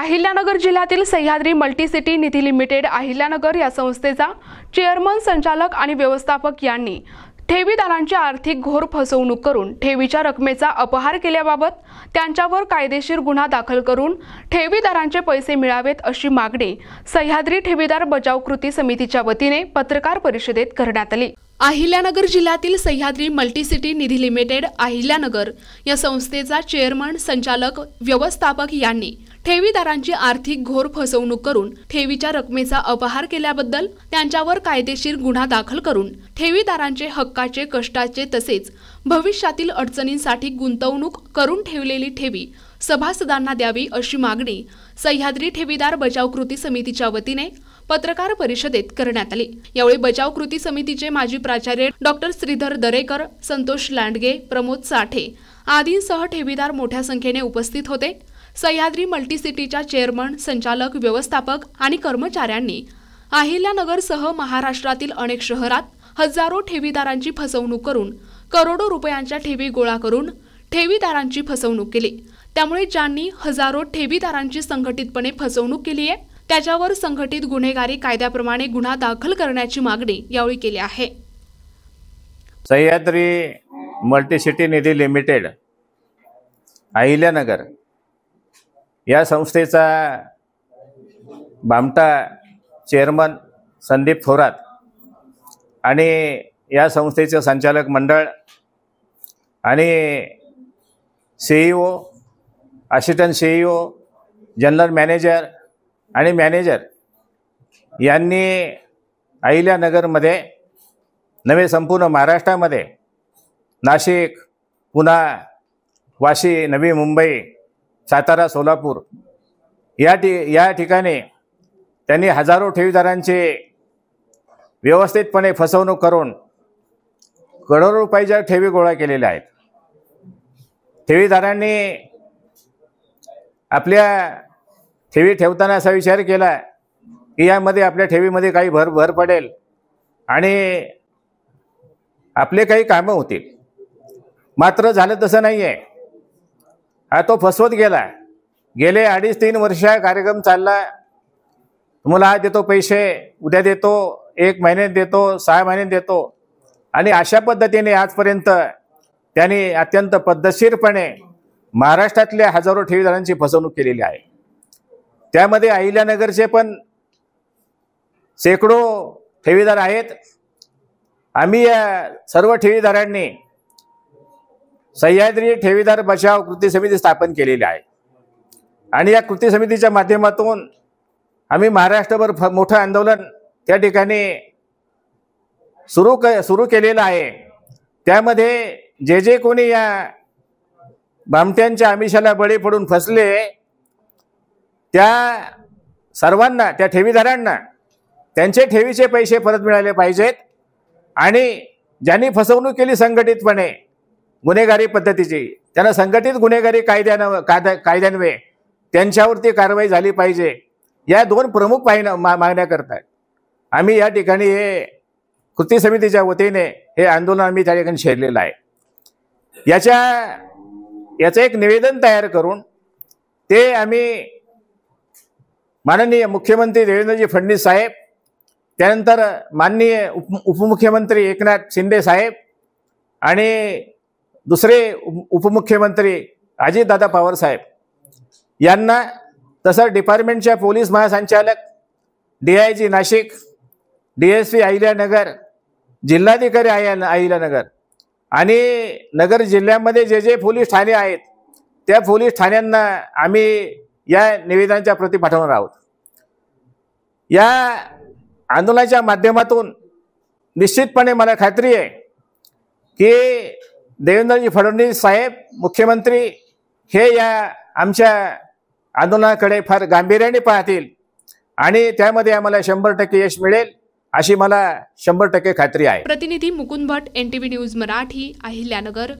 अहिल्यानगर जिल्ह्यातील सह्याद्री मल्टीसिटी निधी लिमिटेड अहिल्यानगर या संस्थेचा चेअरमन, संचालक आणि व्यवस्थापक यांनी ठेवीदारांची आर्थिक घोर फसवणूक करून ठेवीच्या रकमेचा अपहार केल्याबाबत त्यांच्यावर कायदेशीर गुन्हा दाखल करून ठेवीदारांचे पैसे मिळावेत अशी मागणी सह्याद्री ठेवीदार बचाव कृती समितीच्या वतीने पत्रकार परिषदेत करण्यात आली। अहिल्यानगर जिल्ह्यातील सह्याद्री मल्टीसिटी निधी लिमिटेड अहिल्यानगर या संस्थेचा चेअरमन, संचालक, व्यवस्थापक यांनी ठेवीदारांची आर्थिक घोर फसवणूक करून ठेवीच्या रकमेचा अपहार केल्याबद्दल त्यांच्यावर कायदेशीर गुन्हा दाखल करून ठेवीदारांचे हक्काचे, कष्टाचे तसेच भविष्यातील अडचणींसाठी गुंतवणूक करून ठेवलेली ठेवी सभासदांना द्यावी अशी मागणी सह्याद्री ठेवीदार बचाव कृती समितीच्या वतीने पत्रकार परिषदेत करण्यात आली। यावेळी बचाव कृती समितीचे माजी प्राचार्य डॉक्टर श्रीधर दरेकर, संतोष लांडगे, प्रमोद साठे आदींसह ठेवीदार मोठ्या संख्येने उपस्थित होते। सह्याद्री मल्टीसिटीच्या चेअरमन, संचालक, व्यवस्थापक आणि कर्मचाऱ्यांनी अहिल्यानगरसह महाराष्ट्रातील अनेक शहरात हजारो ठेवीदारांची फसवणूक करून करोडो रुपयांच्या ठेवी गोळा करून ठेवीदारांची फसवणूक केली। त्यामुळे ज्यांनी हजारो ठेवीदारांची संघटितपणे फसवणूक केली आहे त्याच्यावर संघटित गुन्हेगारी कायद्याप्रमाणे गुन्हा दाखल करण्याची मागणी यावेळी केली आहे। सह्याद्री मल्टीसिटी निधी लिमिटेड अहिल्यानगर या संस्थेचा बामटा चेअरमन संदीप थोरात आणि या संस्थेचे संचालक मंडळ आणि CEO, assistant CEO, general manager आणि मॅनेजर यांनी अहिल्यानगरमध्ये नव्हे संपूर्ण महाराष्ट्रामध्ये नाशिक, पुणे, वाशी, नवी मुंबई, सातारा, सोलापूर या ठिकाणी त्यांनी हजारो ठेवीदारांची व्यवस्थितपणे फसवणूक करून करोडो रुपयाच्या ठेवी गोळा केलेल्या आहेत। ठेवीदारांनी आपल्या ठेवी ठेवताना असा विचार केला की यामध्ये आपल्या ठेवीमध्ये काही भर पडेल आणि आपले काही कामं होतील। मात्र झालं तसं नाही आहे। हा तो फसवत गेला। गेले 2.5-3 वर्ष कार्यक्रम चालला, तुम्हाला आज देतो पैसे, उद्या देतो, 1 महिन्यात देतो, 6 महिन्यात देतो आणि अशा पद्धतीने आजपर्यंत त्यांनी अत्यंत पद्धतशीरपणे महाराष्ट्रातल्या हजारो ठेवीदारांची फसवणूक केलेली आहे। त्यामध्ये अहिल्यानगरचे पण शेकडो ठेवीदार आहेत। आम्ही या सर्व ठेवीदारांनी सह्याद्री ठेवीदार बचाव कृती समिती स्थापन केलेली आहे आणि या कृती समितीच्या माध्यमातून आम्ही महाराष्ट्रभर मोठं आंदोलन त्या ठिकाणी सुरू केलेलं आहे। त्यामध्ये जे कोणी या भामट्यांच्या आमिषाला बळी पडून फसले त्या सर्वांना, त्या ठेवीदारांना त्यांचे ठेवीचे पैसे परत मिळाले पाहिजेत आणि ज्यांनी फसवणूक केली संघटितपणे गुन्हेगारी पद्धतीची, त्यांना संघटित गुन्हेगारी कायद्यान्वये त्यांच्यावरती कारवाई झाली पाहिजे। या 2 प्रमुख मागण्या करतात आम्ही या ठिकाणी हे कृती समितीच्या वतीने हे आंदोलन आम्ही त्या ठिकाणी छेडलेलं आहे। याचं एक निवेदन तयार करून ते आम्ही माननीय मुख्यमंत्री देवेंद्रजी फडणवीस साहेब, त्यानंतर माननीय उपमुख्यमंत्री एकनाथ शिंदे साहेब आणि दुसरे उपमुख्यमंत्री अजितदादा पवार साहेब यांना, तसंच डिपार्टमेंटच्या पोलीस महासंचालक, DIG नाशिक, DSP अहिल्यानगर, जिल्हाधिकारी अहिल्यानगर आणि नगर जिल्ह्यामध्ये जे पोलीस ठाणे आहेत त्या पोलीस ठाण्यांना आम्ही या निवेदनाच्या प्रती पाठवणार आहोत। या आंदोलनाच्या माध्यमातून निश्चितपणे मला खात्री आहे की देवेंद्रजी फडणवीस साहेब मुख्यमंत्री हे या आमच्या आंदोलनाकडे फार गांभीर्याने पाहतील आणि त्यामध्ये आम्हाला 100% यश मिळेल अशी मला 100% खात्री आहे। प्रतिनिधी मुकुंद भट, NTV न्यूज मराठी, अहिल्यानगर।